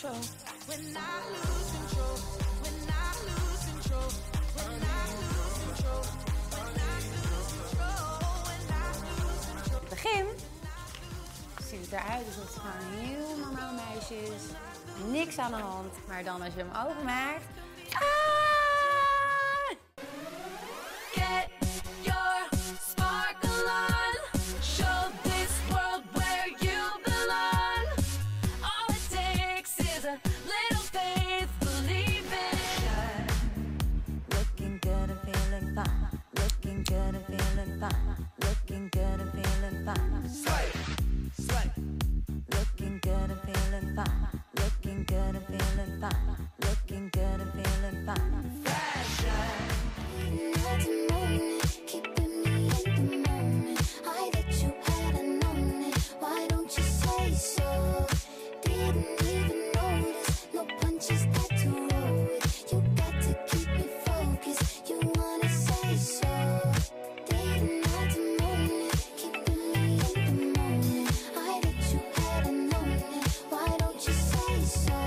control. When I lose control. When I lose control. When I lose control. When I lose control. When I lose control. Het begin ziet het eruit alsof het gewoon heel normaal meisje is. Niks aan de hand. Maar dan als je hem openmaakt. Get your sparkle on. Show this world where you belong. All it takes is a little faith, believe it. Looking good and feeling fine. Looking good and feeling fine. Looking good and feeling fine. Slay, slay. Looking good and feeling fine. Looking good and feeling fine. Looking good and feeling fine. Fashion. Keeping me in the moment. I that you hadn't known it. Why don't you say so? Didn't even notice. No punches that to roll with. You got to keep me focused. You wanna say so? Didn't have to moan it. Keeping me in the moment. I that you hadn't known it. Why don't you say so?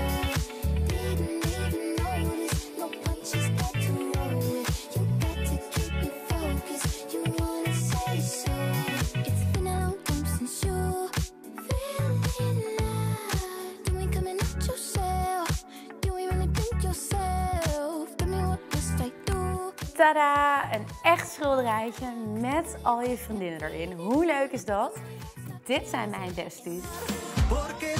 Didn't even notice. No punches that to roll with. You got to keep me focused. You wanna say so? It's been a long time since you feeling love. You ain't coming out yourself. You ain't really been yourself. Tell me what was I do? Tada! Een echt schilderijtje met al je vriendinnen erin. Hoe leuk is dat? Dit zijn mijn besties. Porque